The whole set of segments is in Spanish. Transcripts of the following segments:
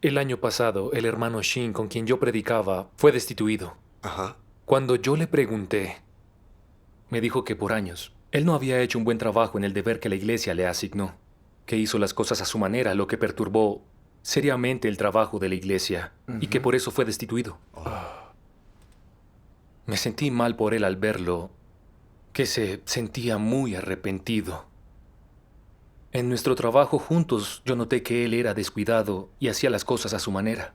El año pasado, el hermano Shin con quien yo predicaba fue destituido. Ajá. Cuando yo le pregunté, me dijo que por años él no había hecho un buen trabajo en el deber que la iglesia le asignó, que hizo las cosas a su manera, lo que perturbó seriamente el trabajo de la iglesia y que por eso fue destituido. Me sentí mal por él al verlo, que se sentía muy arrepentido. En nuestro trabajo juntos yo noté que él era descuidado y hacía las cosas a su manera.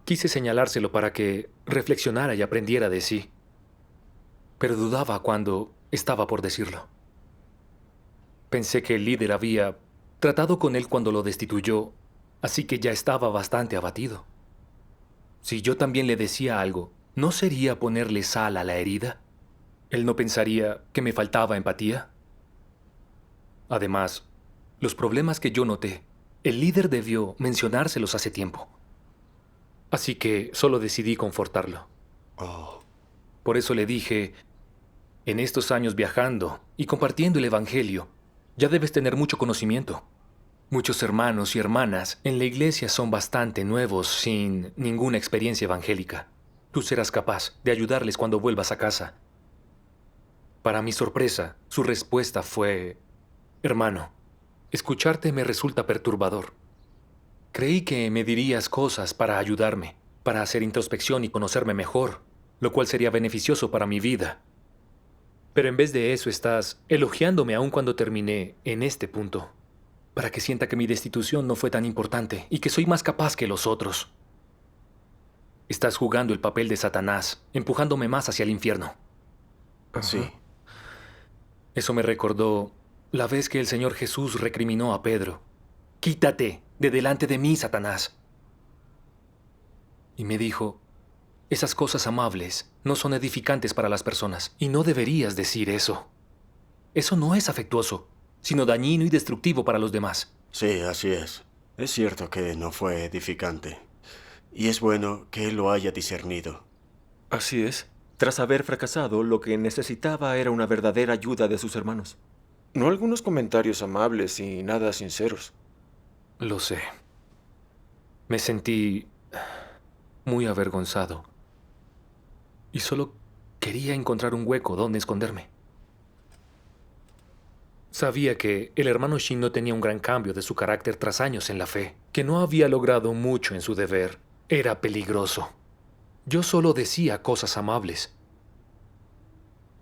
Quise señalárselo para que reflexionara y aprendiera de sí, pero dudaba cuando estaba por decirlo. Pensé que el líder había tratado con él cuando lo destituyó, así que ya estaba bastante abatido. Si yo también le decía algo, ¿no sería ponerle sal a la herida? ¿Él no pensaría que me faltaba empatía? Además, los problemas que yo noté, el líder debió mencionárselos hace tiempo. Así que solo decidí confortarlo. Oh, Por eso le dije, en estos años viajando y compartiendo el Evangelio, ya debes tener mucho conocimiento. Muchos hermanos y hermanas en la iglesia son bastante nuevos sin ninguna experiencia evangélica. Tú serás capaz de ayudarles cuando vuelvas a casa. Para mi sorpresa, su respuesta fue, hermano, escucharte me resulta perturbador. Creí que me dirías cosas para ayudarme, para hacer introspección y conocerme mejor, lo cual sería beneficioso para mi vida. Pero en vez de eso estás elogiándome aun cuando terminé en este punto, para que sienta que mi destitución no fue tan importante y que soy más capaz que los otros. Estás jugando el papel de Satanás, empujándome más hacia el infierno. sí. Eso me recordó la vez que el Señor Jesús recriminó a Pedro. Quítate de delante de mí, Satanás. Y me dijo, esas cosas amables no son edificantes para las personas y no deberías decir eso. Eso no es afectuoso, sino dañino y destructivo para los demás. Sí, así es. Es cierto que no fue edificante. Y es bueno que él lo haya discernido. Así es. Tras haber fracasado, lo que necesitaba era una verdadera ayuda de sus hermanos. No algunos comentarios amables y nada sinceros. Lo sé. Me sentí muy avergonzado y solo quería encontrar un hueco donde esconderme. Sabía que el hermano Shin no tenía un gran cambio de su carácter tras años en la fe, que no había logrado mucho en su deber. Era peligroso. Yo solo decía cosas amables.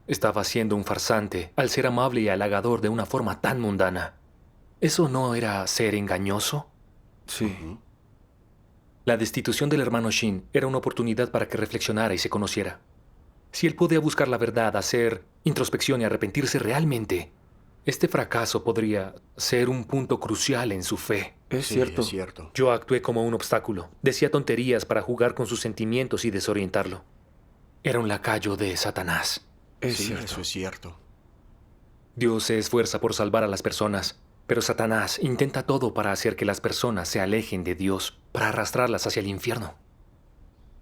Estaba siendo un farsante al ser amable y halagador de una forma tan mundana. ¿Eso no era ser engañoso? Sí. La destitución del hermano Shin era una oportunidad para que reflexionara y se conociera. Si él podía buscar la verdad, hacer introspección y arrepentirse realmente, este fracaso podría ser un punto crucial en su fe. Es Sí, cierto. es cierto. Yo actué como un obstáculo. Decía tonterías para jugar con sus sentimientos y desorientarlo. Era un lacayo de Satanás. Es Sí, cierto. eso es cierto. Dios se esfuerza por salvar a las personas, pero Satanás intenta todo para hacer que las personas se alejen de Dios, para arrastrarlas hacia el infierno.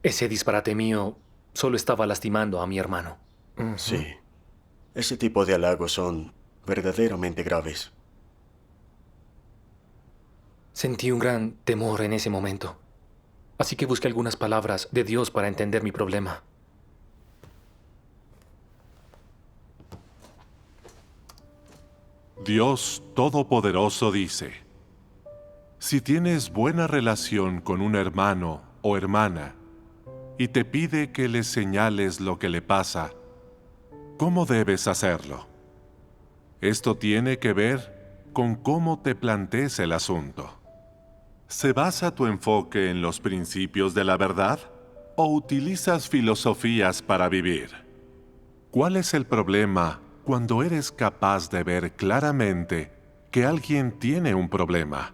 Ese disparate mío solo estaba lastimando a mi hermano. Sí. Ese tipo de halagos son verdaderamente graves. Sentí un gran temor en ese momento, así que busqué algunas palabras de Dios para entender mi problema. Dios Todopoderoso dice, si tienes buena relación con un hermano o hermana y te pide que le señales lo que le pasa, ¿cómo debes hacerlo? Esto tiene que ver con cómo te plantees el asunto. ¿Se basa tu enfoque en los principios de la verdad o utilizas filosofías para vivir? ¿Cuál es el problema cuando eres capaz de ver claramente que alguien tiene un problema,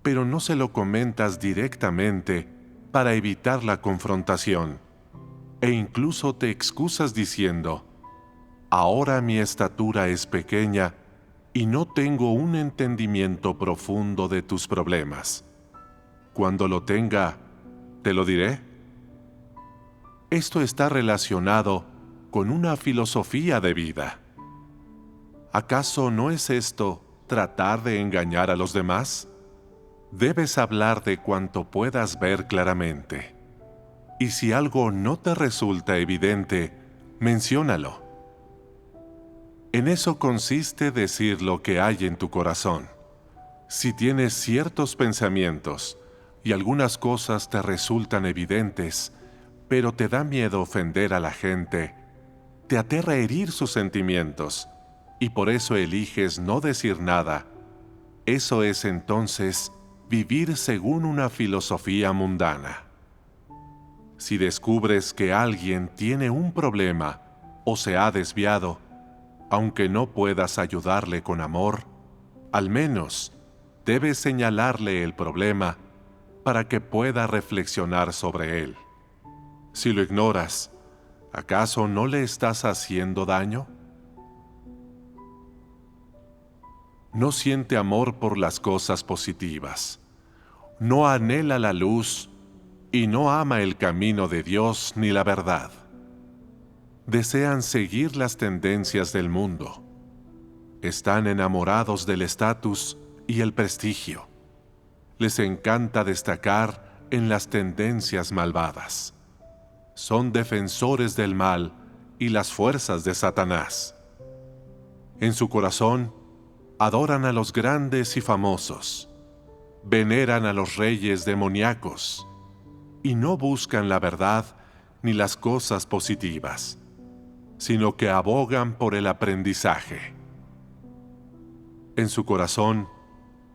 pero no se lo comentas directamente para evitar la confrontación, e incluso te excusas diciendo, ahora mi estatura es pequeña y no tengo un entendimiento profundo de tus problemas? Cuando lo tenga, te lo diré? Esto está relacionado con una filosofía de vida. ¿Acaso no es esto tratar de engañar a los demás? Debes hablar de cuanto puedas ver claramente. Y si algo no te resulta evidente, menciónalo. En eso consiste decir lo que hay en tu corazón. Si tienes ciertos pensamientos y algunas cosas te resultan evidentes, pero te da miedo ofender a la gente, te aterra herir sus sentimientos, y por eso eliges no decir nada, eso es entonces vivir según una filosofía mundana. Si descubres que alguien tiene un problema o se ha desviado, aunque no puedas ayudarle con amor, al menos debes señalarle el problema para que pueda reflexionar sobre él. Si lo ignoras, ¿acaso no le estás haciendo daño? No siente amor por las cosas positivas, no anhela la luz y no ama el camino de Dios ni la verdad. Desean seguir las tendencias del mundo. Están enamorados del estatus y el prestigio. Les encanta destacar en las tendencias malvadas. Son defensores del mal y las fuerzas de Satanás. En su corazón, adoran a los grandes y famosos, veneran a los reyes demoníacos, y no buscan la verdad ni las cosas positivas, sino que abogan por el aprendizaje. En su corazón,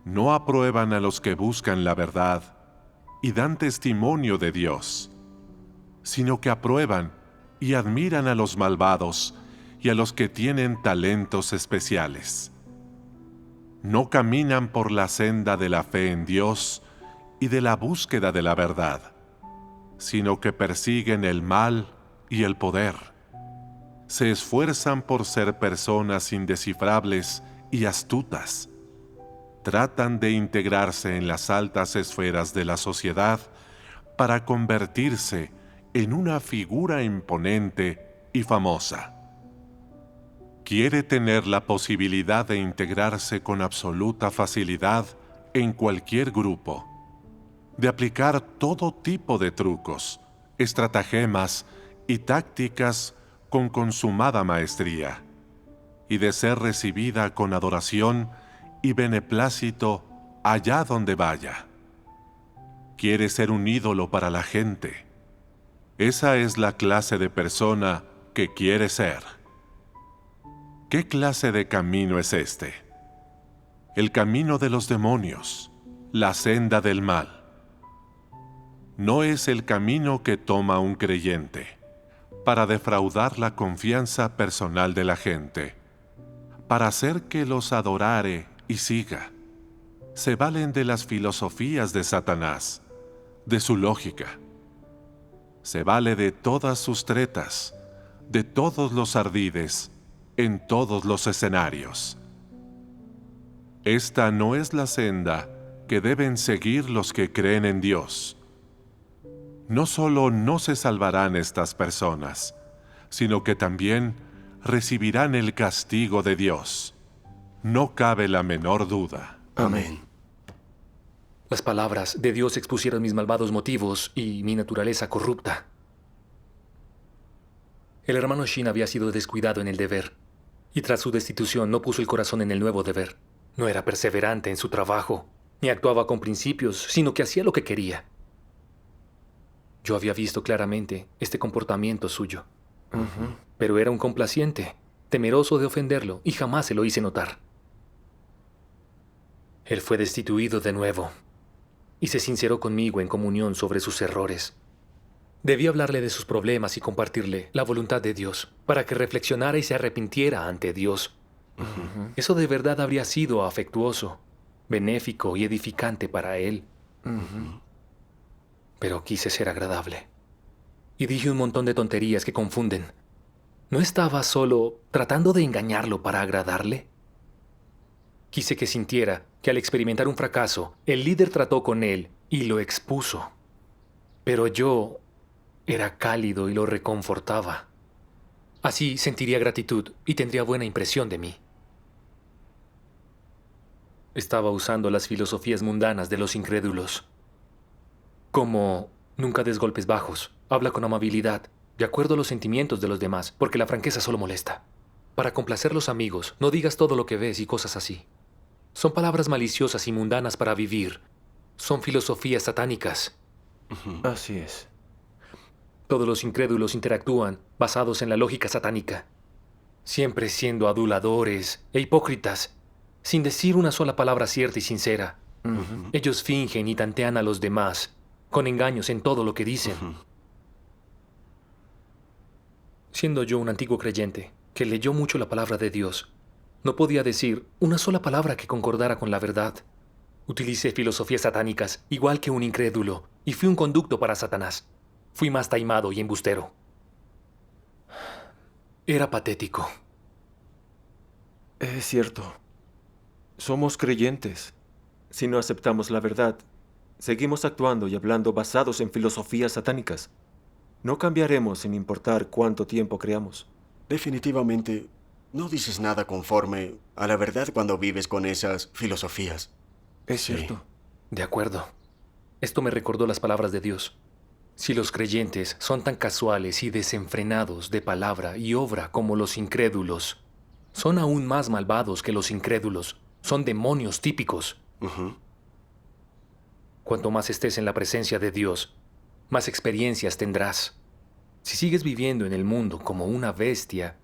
no aprueban a los que buscan la verdad y dan testimonio de Dios, sino que aprueban y admiran a los malvados y a los que tienen talentos especiales. No caminan por la senda de la fe en Dios y de la búsqueda de la verdad, sino que persiguen el mal y el poder. Se esfuerzan por ser personas indescifrables y astutas. Tratan de integrarse en las altas esferas de la sociedad para convertirse en una figura imponente y famosa. Quiere tener la posibilidad de integrarse con absoluta facilidad en cualquier grupo, de aplicar todo tipo de trucos, estratagemas y tácticas con consumada maestría, y de ser recibida con adoración y beneplácito allá donde vaya. Quiere ser un ídolo para la gente. Esa es la clase de persona que quiere ser. ¿Qué clase de camino es este? El camino de los demonios, la senda del mal. No es el camino que toma un creyente para defraudar la confianza personal de la gente, para hacer que los adorare y siga. Se valen de las filosofías de Satanás, de su lógica. Se vale de todas sus tretas, de todos los ardides, en todos los escenarios. Esta no es la senda que deben seguir los que creen en Dios. No solo no se salvarán estas personas, sino que también recibirán el castigo de Dios. No cabe la menor duda. Amén. Las palabras de Dios expusieron mis malvados motivos y mi naturaleza corrupta. El hermano Shin había sido descuidado en el deber, y tras su destitución no puso el corazón en el nuevo deber. No era perseverante en su trabajo, ni actuaba con principios, sino que hacía lo que quería. Yo había visto claramente este comportamiento suyo, pero era un complaciente, temeroso de ofenderlo, y jamás se lo hice notar. Él fue destituido de nuevo, y se sinceró conmigo en comunión sobre sus errores. Debí hablarle de sus problemas y compartirle la voluntad de Dios, para que reflexionara y se arrepintiera ante Dios. Eso de verdad habría sido afectuoso, benéfico y edificante para él. Pero quise ser agradable. Y dije un montón de tonterías que confunden. ¿No estaba solo tratando de engañarlo para agradarle? Quise que sintiera que al experimentar un fracaso, el líder trató con él y lo expuso. Pero yo era cálido y lo reconfortaba. Así sentiría gratitud y tendría buena impresión de mí. Estaba usando las filosofías mundanas de los incrédulos. Como nunca des golpes bajos, habla con amabilidad, de acuerdo a los sentimientos de los demás, porque la franqueza solo molesta. Para complacer los amigos, no digas todo lo que ves y cosas así. Son palabras maliciosas y mundanas para vivir. Son filosofías satánicas. Así es. Todos los incrédulos interactúan basados en la lógica satánica, siempre siendo aduladores e hipócritas, sin decir una sola palabra cierta y sincera. Ellos fingen y tantean a los demás, con engaños en todo lo que dicen. Siendo yo un antiguo creyente, que leyó mucho la palabra de Dios, no podía decir una sola palabra que concordara con la verdad. Utilicé filosofías satánicas, igual que un incrédulo, y fui un conducto para Satanás. Fui más taimado y embustero. Era patético. Es cierto. Somos creyentes. Si no aceptamos la verdad, seguimos actuando y hablando basados en filosofías satánicas. No cambiaremos sin importar cuánto tiempo creamos. Definitivamente, no dices nada conforme a la verdad cuando vives con esas filosofías. Es Sí. cierto. De acuerdo. Esto me recordó las palabras de Dios. Si los creyentes son tan casuales y desenfrenados de palabra y obra como los incrédulos, son aún más malvados que los incrédulos. Son demonios típicos. Cuanto más estés en la presencia de Dios, más experiencias tendrás. Si sigues viviendo en el mundo como una bestia,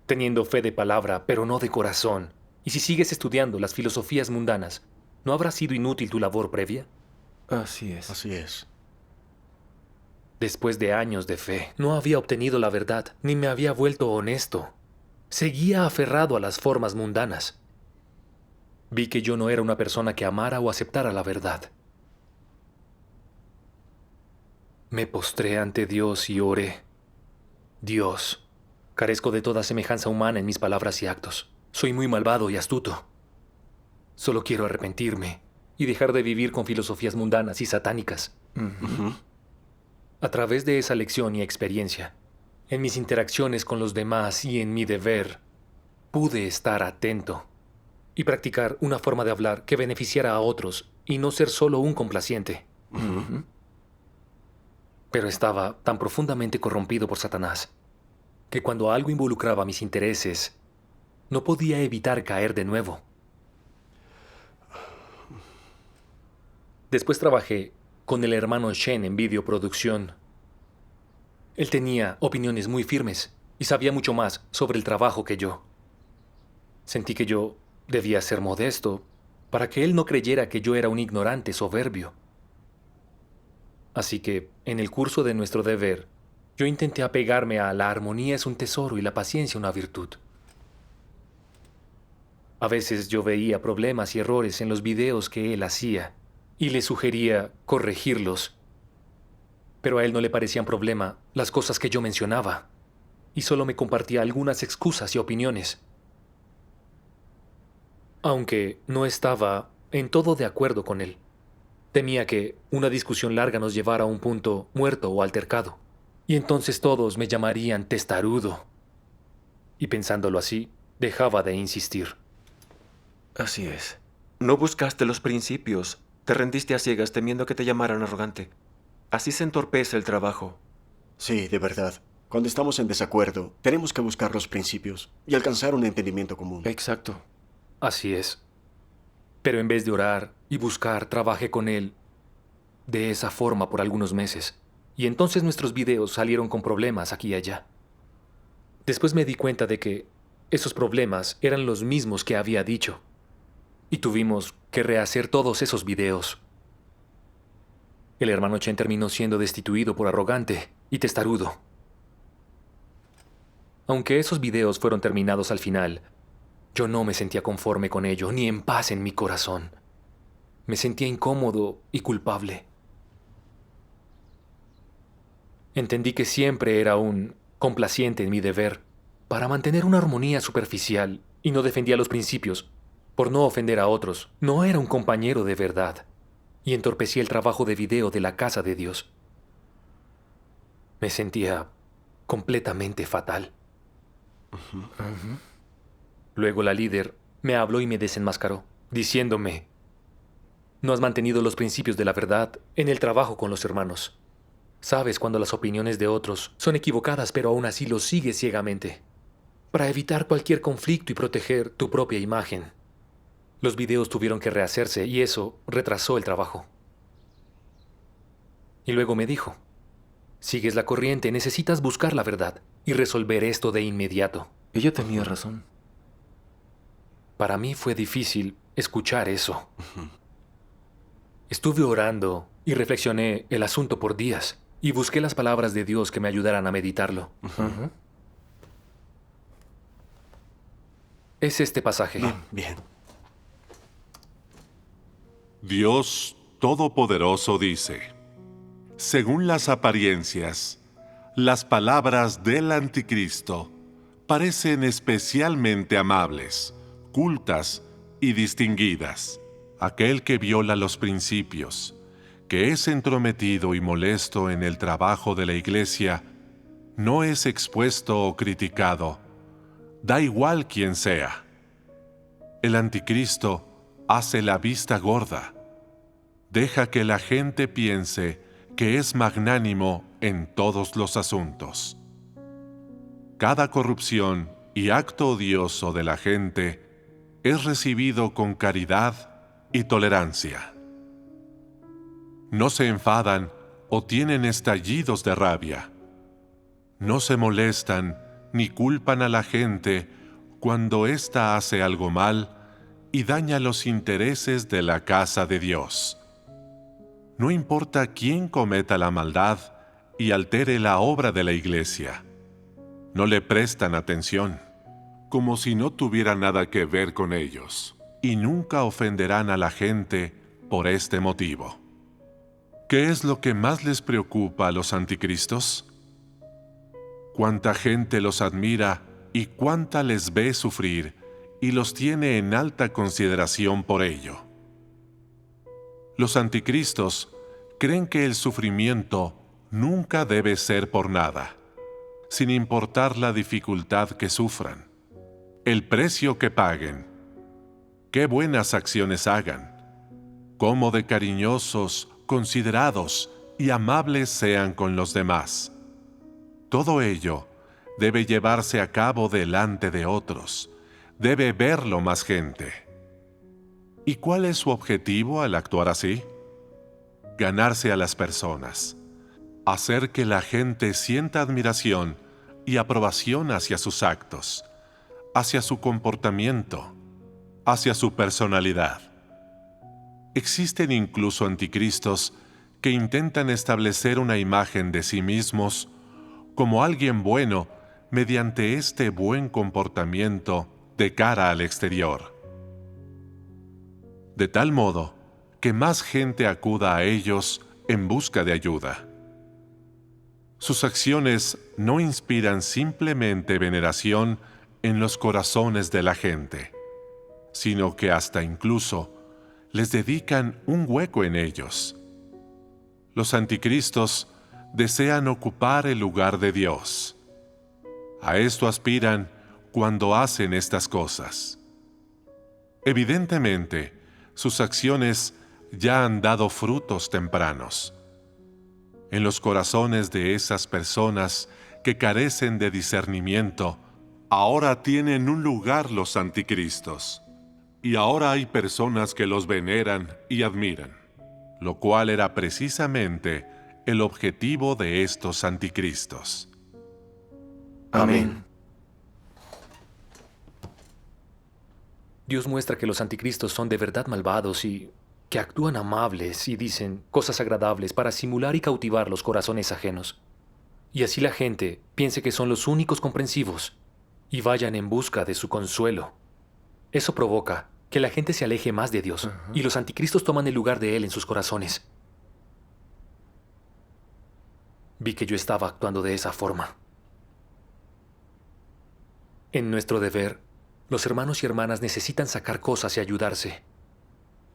teniendo fe de palabra pero no de corazón, y si sigues estudiando las filosofías mundanas, ¿no habrá sido inútil tu labor previa? Así es. Así es. Después de años de fe, no había obtenido la verdad, ni me había vuelto honesto. Seguía aferrado a las formas mundanas. Vi que yo no era una persona que amara o aceptara la verdad. Me postré ante Dios y oré. Dios, carezco de toda semejanza humana en mis palabras y actos. Soy muy malvado y astuto. Solo quiero arrepentirme y dejar de vivir con filosofías mundanas y satánicas. A través de esa lección y experiencia, en mis interacciones con los demás y en mi deber, pude estar atento y practicar una forma de hablar que beneficiara a otros y no ser solo un complaciente. Pero estaba tan profundamente corrompido por Satanás que cuando algo involucraba mis intereses, no podía evitar caer de nuevo. Después trabajé con el hermano Shen en videoproducción. Él tenía opiniones muy firmes y sabía mucho más sobre el trabajo que yo. Sentí que yo debía ser modesto para que él no creyera que yo era un ignorante soberbio. Así que, en el curso de nuestro deber, yo intenté apegarme a la armonía es un tesoro y la paciencia una virtud. A veces yo veía problemas y errores en los videos que él hacía y le sugería corregirlos. Pero a él no le parecían problema las cosas que yo mencionaba, y solo me compartía algunas excusas y opiniones. Aunque no estaba en todo de acuerdo con él, temía que una discusión larga nos llevara a un punto muerto o altercado, y entonces todos me llamarían testarudo. Y pensándolo así, dejaba de insistir. Así es. No buscaste los principios. Te rendiste a ciegas temiendo que te llamaran arrogante. Así se entorpece el trabajo. Sí, de verdad. Cuando estamos en desacuerdo, tenemos que buscar los principios y alcanzar un entendimiento común. Exacto. Así es. Pero en vez de orar y buscar, trabajé con él de esa forma por algunos meses. Y entonces nuestros videos salieron con problemas aquí y allá. Después me di cuenta de que esos problemas eran los mismos que había dicho. Y tuvimos que rehacer todos esos videos. El hermano Chen terminó siendo destituido por arrogante y testarudo. Aunque esos videos fueron terminados al final, yo no me sentía conforme con ello, ni en paz en mi corazón. Me sentía incómodo y culpable. Entendí que siempre era un complaciente en mi deber para mantener una armonía superficial y no defendía los principios por no ofender a otros. No era un compañero de verdad y entorpecía el trabajo de video de la casa de Dios. Me sentía completamente fatal. Luego la líder me habló y me desenmascaró. diciéndome: no has mantenido los principios de la verdad en el trabajo con los hermanos. Sabes cuando las opiniones de otros son equivocadas, pero aún así los sigues ciegamente, para evitar cualquier conflicto y proteger tu propia imagen. Los videos tuvieron que rehacerse y eso retrasó el trabajo. Y luego me dijo: sigues la corriente, necesitas buscar la verdad y resolver esto de inmediato. Ella tenía razón. Para mí fue difícil escuchar eso. Estuve orando y reflexioné el asunto por días y busqué las palabras de Dios que me ayudaran a meditarlo. Es este pasaje. Bien. Dios Todopoderoso dice: según las apariencias, las palabras del anticristo parecen especialmente amables, cultas y distinguidas. Aquel que viola los principios, que es entrometido y molesto en el trabajo de la iglesia, no es expuesto o criticado, da igual quién sea. El anticristo hace la vista gorda, deja que la gente piense que es magnánimo en todos los asuntos. Cada corrupción y acto odioso de la gente es recibido con caridad y tolerancia. No se enfadan o tienen estallidos de rabia. No se molestan ni culpan a la gente cuando ésta hace algo mal y daña los intereses de la casa de Dios. No importa quién cometa la maldad y altere la obra de la iglesia. No le prestan atención, como si no tuviera nada que ver con ellos, y nunca ofenderán a la gente por este motivo. ¿Qué es lo que más les preocupa a los anticristos? Cuánta gente los admira y cuánta les ve sufrir y los tiene en alta consideración por ello. Los anticristos creen que el sufrimiento nunca debe ser por nada, sin importar la dificultad que sufran, el precio que paguen, qué buenas acciones hagan, cómo de cariñosos, considerados y amables sean con los demás. Todo ello debe llevarse a cabo delante de otros, debe verlo más gente. ¿Y cuál es su objetivo al actuar así? Ganarse a las personas, hacer que la gente sienta admiración y aprobación hacia sus actos, hacia su comportamiento, hacia su personalidad. Existen incluso anticristos que intentan establecer una imagen de sí mismos como alguien bueno mediante este buen comportamiento de cara al exterior. De tal modo que más gente acuda a ellos en busca de ayuda. Sus acciones no inspiran simplemente veneración en los corazones de la gente, sino que hasta incluso les dedican un hueco en ellos. Los anticristos desean ocupar el lugar de Dios. A esto aspiran cuando hacen estas cosas. Evidentemente, sus acciones ya han dado frutos tempranos. En los corazones de esas personas que carecen de discernimiento, ahora tienen un lugar los anticristos. Y ahora hay personas que los veneran y admiran, lo cual era precisamente el objetivo de estos anticristos. Amén. Dios muestra que los anticristos son de verdad malvados y que actúan amables y dicen cosas agradables para simular y cautivar los corazones ajenos. Y así la gente piense que son los únicos comprensivos y vayan en busca de su consuelo. Eso provoca que la gente se aleje más de Dios y los anticristos toman el lugar de Él en sus corazones. Vi que yo estaba actuando de esa forma. En nuestro deber, los hermanos y hermanas necesitan sacar cosas y ayudarse.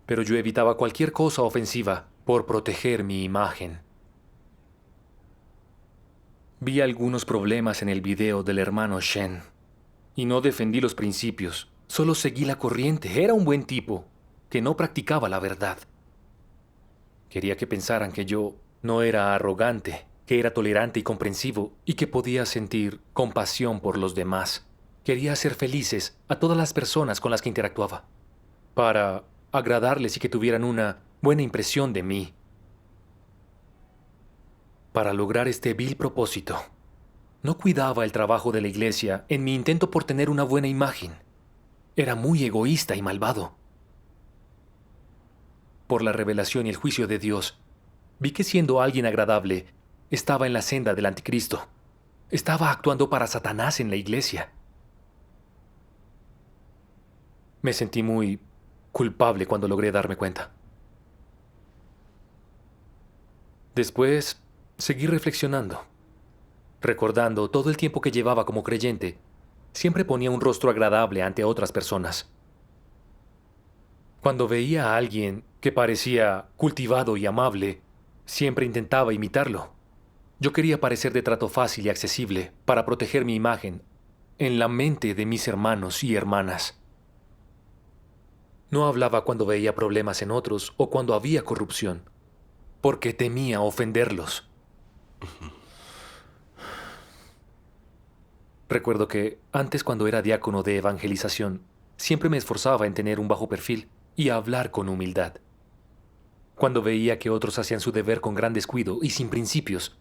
Pero yo evitaba cualquier cosa ofensiva por proteger mi imagen. Vi algunos problemas en el video del hermano Shen y no defendí los principios. Solo seguí la corriente. Era un buen tipo. que no practicaba la verdad. Quería que pensaran que yo no era arrogante, que era tolerante y comprensivo y que podía sentir compasión por los demás. Quería hacer felices a todas las personas con las que interactuaba, para agradarles y que tuvieran una buena impresión de mí. Para lograr este vil propósito, no cuidaba el trabajo de la iglesia en mi intento por tener una buena imagen. Era muy egoísta y malvado. Por la revelación y el juicio de Dios, vi que siendo alguien agradable, estaba en la senda del anticristo. Estaba actuando para Satanás en la iglesia. Me sentí muy culpable cuando logré darme cuenta. Después, seguí reflexionando. Recordando todo el tiempo que llevaba como creyente, siempre ponía un rostro agradable ante otras personas. Cuando veía a alguien que parecía cultivado y amable, siempre intentaba imitarlo. Yo quería parecer de trato fácil y accesible para proteger mi imagen en la mente de mis hermanos y hermanas. No hablaba cuando veía problemas en otros o cuando había corrupción, porque temía ofenderlos. Recuerdo que antes, cuando era diácono de evangelización, siempre me esforzaba en tener un bajo perfil y hablar con humildad. Cuando veía que otros hacían su deber con gran descuido y sin principios,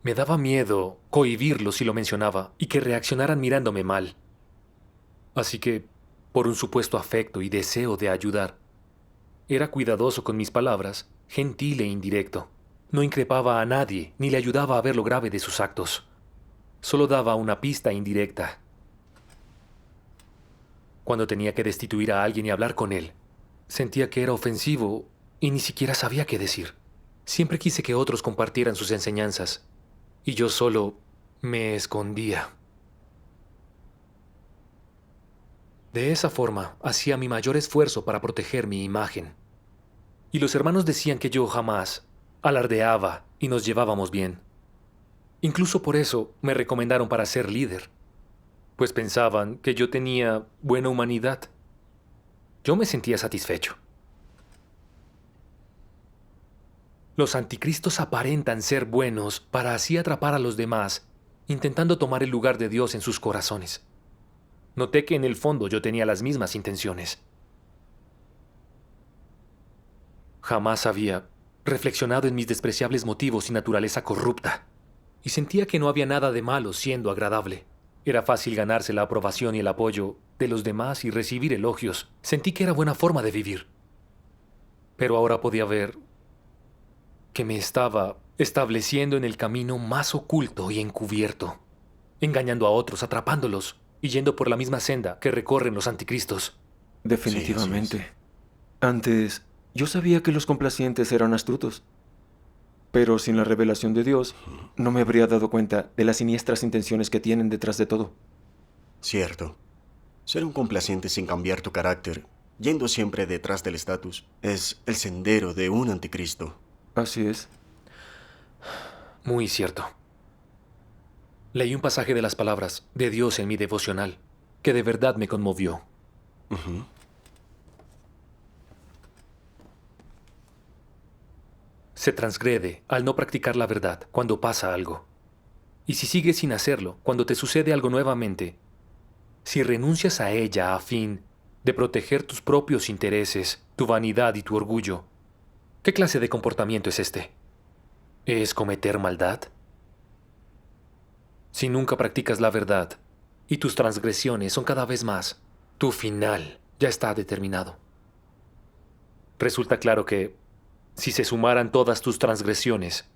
me daba miedo cohibirlos si lo mencionaba y que reaccionaran mirándome mal. Así que, por un supuesto afecto y deseo de ayudar, era cuidadoso con mis palabras, gentil e indirecto. No increpaba a nadie ni le ayudaba a ver lo grave de sus actos. Solo daba una pista indirecta. Cuando tenía que destituir a alguien y hablar con él, sentía que era ofensivo y ni siquiera sabía qué decir. Siempre quise que otros compartieran sus enseñanzas, y yo solo me escondía. De esa forma, hacía mi mayor esfuerzo para proteger mi imagen. Y los hermanos decían que yo jamás alardeaba y nos llevábamos bien. Incluso por eso me recomendaron para ser líder, pues pensaban que yo tenía buena humanidad. Yo me sentía satisfecho. Los anticristos aparentan ser buenos para así atrapar a los demás, intentando tomar el lugar de Dios en sus corazones. Noté que en el fondo yo tenía las mismas intenciones. Jamás había reflexionado en mis despreciables motivos y naturaleza corrupta, y sentía que no había nada de malo siendo agradable. Era fácil ganarse la aprobación y el apoyo de los demás y recibir elogios. Sentí que era buena forma de vivir. Pero ahora podía ver que me estaba estableciendo en el camino más oculto y encubierto, engañando a otros, atrapándolos y yendo por la misma senda que recorren los anticristos. Definitivamente. Sí, así Antes, yo sabía que los complacientes eran astutos. Pero sin la revelación de Dios, no me habría dado cuenta de las siniestras intenciones que tienen detrás de todo. Cierto. Ser un complaciente sin cambiar tu carácter, yendo siempre detrás del estatus, es el sendero de un anticristo. Así es. Muy cierto. Leí un pasaje de las palabras de Dios en mi devocional, que de verdad me conmovió. Se transgrede al no practicar la verdad cuando pasa algo. Y si sigues sin hacerlo cuando te sucede algo nuevamente, si renuncias a ella a fin de proteger tus propios intereses, tu vanidad y tu orgullo, ¿qué clase de comportamiento es este? ¿Es cometer maldad? Si nunca practicas la verdad y tus transgresiones son cada vez más, tu final ya está determinado. Resulta claro que si se sumaran todas tus transgresiones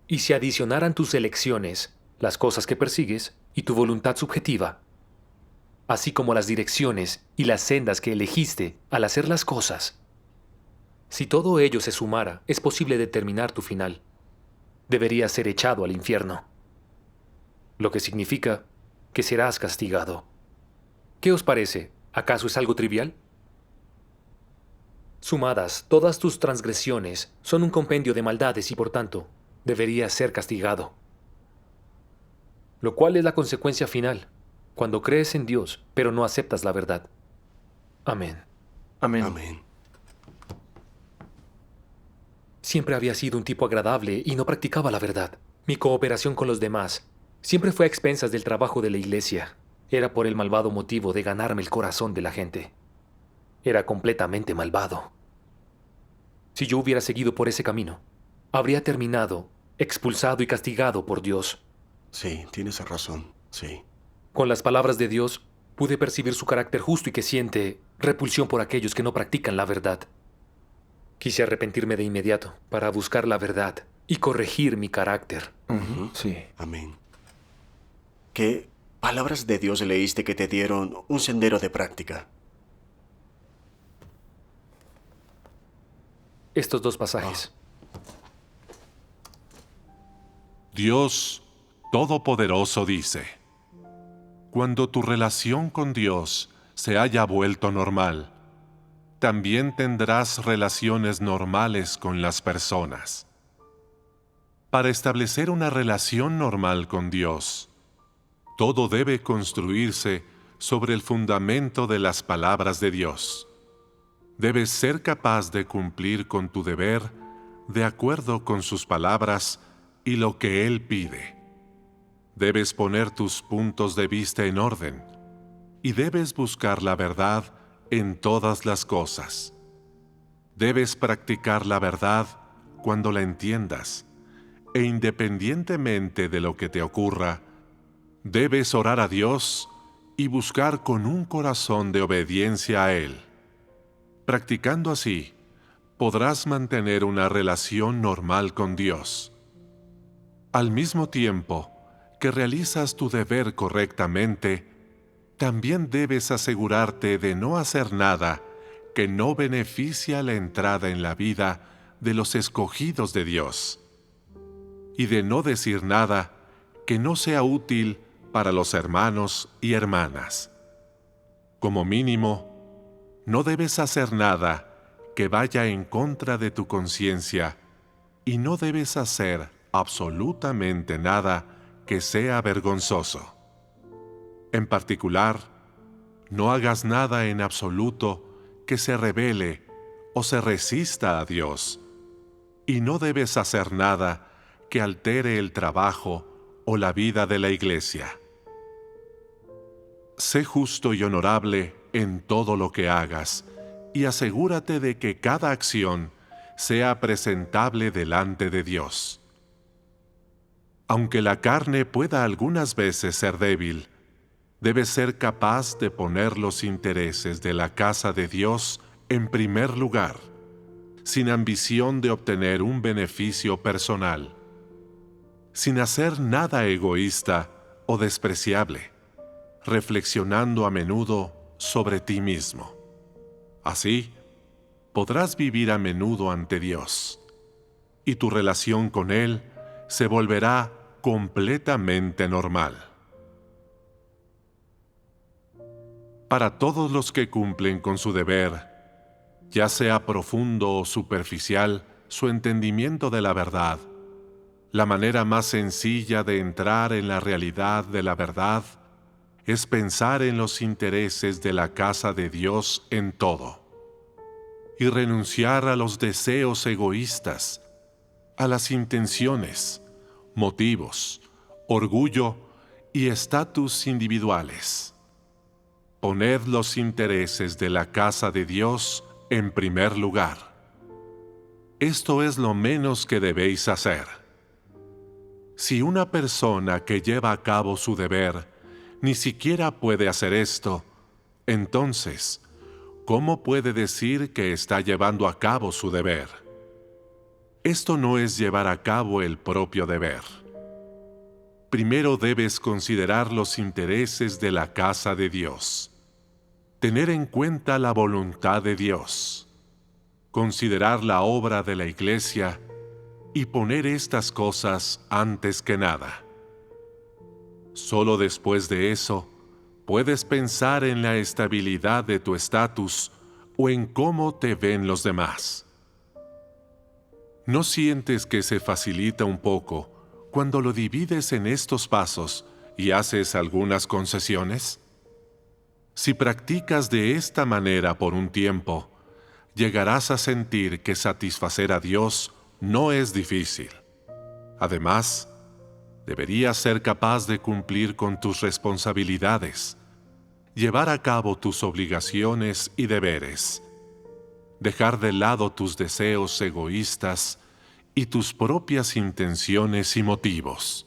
y se adicionaran tus elecciones, las cosas que persigues y tu voluntad subjetiva, así como las direcciones y las sendas que elegiste al hacer las cosas, si todo ello se sumara, es posible determinar tu final. Deberías ser echado al infierno, lo que significa que serás castigado. ¿Qué os parece? ¿Acaso es algo trivial? Sumadas, todas tus transgresiones son un compendio de maldades y por tanto, deberías ser castigado. Lo cual es la consecuencia final, cuando crees en Dios, pero no aceptas la verdad. Amén. Amén. Amén. Siempre había sido un tipo agradable y no practicaba la verdad. Mi cooperación con los demás siempre fue a expensas del trabajo de la iglesia. Era por el malvado motivo de ganarme el corazón de la gente. Era completamente malvado. Si yo hubiera seguido por ese camino, habría terminado expulsado y castigado por Dios. Sí, tienes razón, sí. Con las palabras de Dios, pude percibir su carácter justo y que siente repulsión por aquellos que no practican la verdad. Quise arrepentirme de inmediato para buscar la verdad y corregir mi carácter. Sí. Amén. ¿Qué palabras de Dios leíste que te dieron un sendero de práctica? Estos dos pasajes. Dios Todopoderoso dice: cuando tu relación con Dios se haya vuelto normal, también tendrás relaciones normales con las personas. Para establecer una relación normal con Dios, todo debe construirse sobre el fundamento de las palabras de Dios. Debes ser capaz de cumplir con tu deber de acuerdo con sus palabras y lo que Él pide. Debes poner tus puntos de vista en orden y debes buscar la verdad en todas las cosas. Debes practicar la verdad cuando la entiendas e independientemente de lo que te ocurra, debes orar a Dios y buscar con un corazón de obediencia a Él. Practicando así, podrás mantener una relación normal con Dios. Al mismo tiempo que realizas tu deber correctamente, también debes asegurarte de no hacer nada que no beneficie la entrada en la vida de los escogidos de Dios, y de no decir nada que no sea útil para los hermanos y hermanas. Como mínimo, no debes hacer nada que vaya en contra de tu conciencia y no debes hacer absolutamente nada que sea vergonzoso. En particular, no hagas nada en absoluto que se rebele o se resista a Dios, y no debes hacer nada que altere el trabajo o la vida de la iglesia. Sé justo y honorable en todo lo que hagas, y asegúrate de que cada acción sea presentable delante de Dios. Aunque la carne pueda algunas veces ser débil, debes ser capaz de poner los intereses de la casa de Dios en primer lugar, sin ambición de obtener un beneficio personal, sin hacer nada egoísta o despreciable, reflexionando a menudo sobre ti mismo. Así, podrás vivir a menudo ante Dios, y tu relación con Él se volverá completamente normal. Para todos los que cumplen con su deber, ya sea profundo o superficial su entendimiento de la verdad, la manera más sencilla de entrar en la realidad de la verdad es pensar en los intereses de la casa de Dios en todo, y renunciar a los deseos egoístas, a las intenciones, motivos, orgullo y estatus individuales. Poned los intereses de la casa de Dios en primer lugar. Esto es lo menos que debéis hacer. Si una persona que lleva a cabo su deber ni siquiera puede hacer esto, entonces, ¿cómo puede decir que está llevando a cabo su deber? Esto no es llevar a cabo el propio deber. Primero debes considerar los intereses de la casa de Dios, tener en cuenta la voluntad de Dios, considerar la obra de la iglesia y poner estas cosas antes que nada. Solo después de eso, puedes pensar en la estabilidad de tu estatus o en cómo te ven los demás. ¿No sientes que se facilita un poco cuando lo divides en estos pasos y haces algunas concesiones? Si practicas de esta manera por un tiempo, llegarás a sentir que satisfacer a Dios no es difícil. Además, deberías ser capaz de cumplir con tus responsabilidades, llevar a cabo tus obligaciones y deberes, dejar de lado tus deseos egoístas y tus propias intenciones y motivos,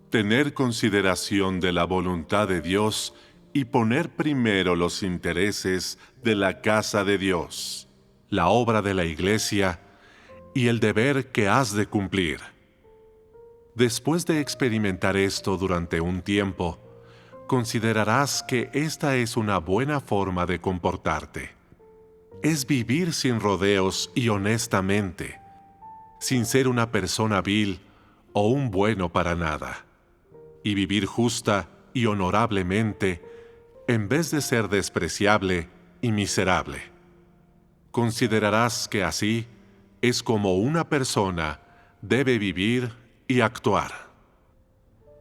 tener consideración de la voluntad de Dios y poner primero los intereses de la casa de Dios, la obra de la Iglesia y el deber que has de cumplir. Después de experimentar esto durante un tiempo, considerarás que esta es una buena forma de comportarte. Es vivir sin rodeos y honestamente, sin ser una persona vil o un bueno para nada, y vivir justa y honorablemente en vez de ser despreciable y miserable. Considerarás que así es como una persona debe vivir y actuar.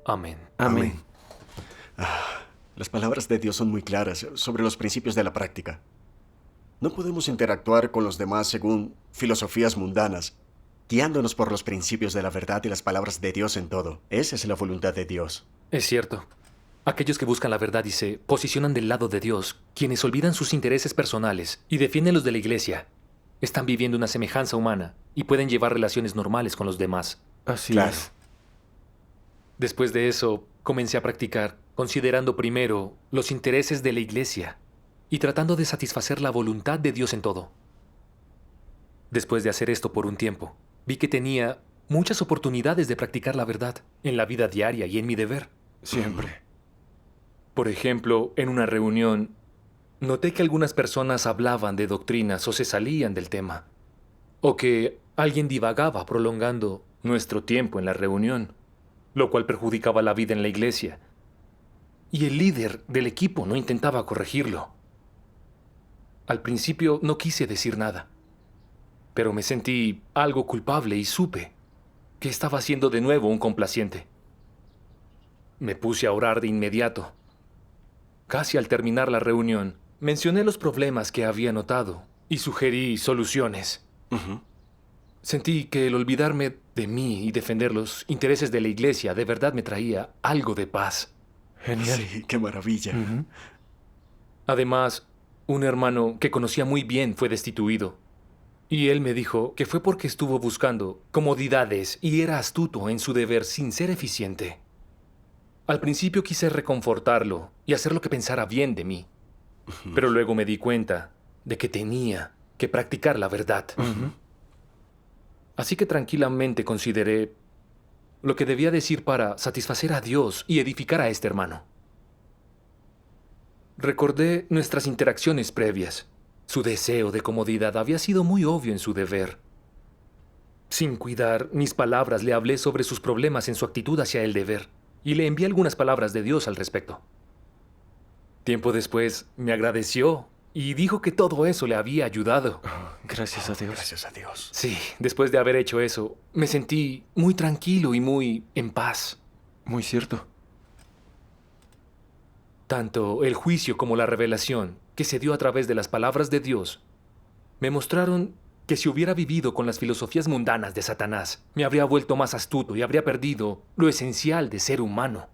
Amén. Amén. Las palabras de Dios son muy claras sobre los principios de la práctica. No podemos interactuar con los demás según filosofías mundanas, guiándonos por los principios de la verdad y las palabras de Dios en todo. Esa es la voluntad de Dios. Es cierto. Aquellos que buscan la verdad y se posicionan del lado de Dios, quienes olvidan sus intereses personales y defienden los de la Iglesia, están viviendo una semejanza humana y pueden llevar relaciones normales con los demás. Así Claro. es. Después de eso, comencé a practicar, considerando primero los intereses de la Iglesia y tratando de satisfacer la voluntad de Dios en todo. Después de hacer esto por un tiempo, vi que tenía muchas oportunidades de practicar la verdad en la vida diaria y en mi deber. Siempre. Por ejemplo, en una reunión, noté que algunas personas hablaban de doctrinas o se salían del tema, o que alguien divagaba prolongando nuestro tiempo en la reunión, lo cual perjudicaba la vida en la iglesia. Y el líder del equipo no intentaba corregirlo. Al principio no quise decir nada, pero me sentí algo culpable y supe que estaba siendo de nuevo un complaciente. Me puse a orar de inmediato. Casi al terminar la reunión, mencioné los problemas que había notado y sugerí soluciones. Sentí que el olvidarme de mí y defender los intereses de la iglesia de verdad me traía algo de paz. Genial. Sí, qué maravilla. Además, un hermano que conocía muy bien fue destituido. Y él me dijo que fue porque estuvo buscando comodidades y era astuto en su deber sin ser eficiente. Al principio quise reconfortarlo y hacerlo que pensara bien de mí. Pero luego me di cuenta de que tenía que practicar la verdad. Así que tranquilamente consideré lo que debía decir para satisfacer a Dios y edificar a este hermano. Recordé nuestras interacciones previas. Su deseo de comodidad había sido muy obvio en su deber. Sin cuidar mis palabras, le hablé sobre sus problemas en su actitud hacia el deber y le envié algunas palabras de Dios al respecto. Tiempo después me agradeció y dijo que todo eso le había ayudado. Gracias a Dios. Gracias a Dios. Sí, después de haber hecho eso, me sentí muy tranquilo y muy en paz. Muy cierto. Tanto el juicio como la revelación que se dio a través de las palabras de Dios me mostraron que si hubiera vivido con las filosofías mundanas de Satanás, me habría vuelto más astuto y habría perdido lo esencial de ser humano.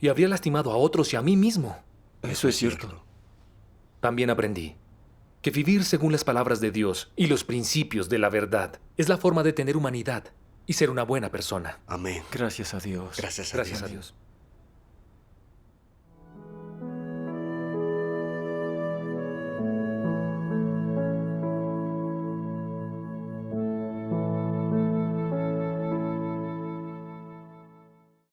Y habría lastimado a otros y a mí mismo. Eso es cierto. También aprendí que vivir según las palabras de Dios y los principios de la verdad es la forma de tener humanidad y ser una buena persona. Amén. Gracias a Dios. Gracias a Gracias Dios. a Dios.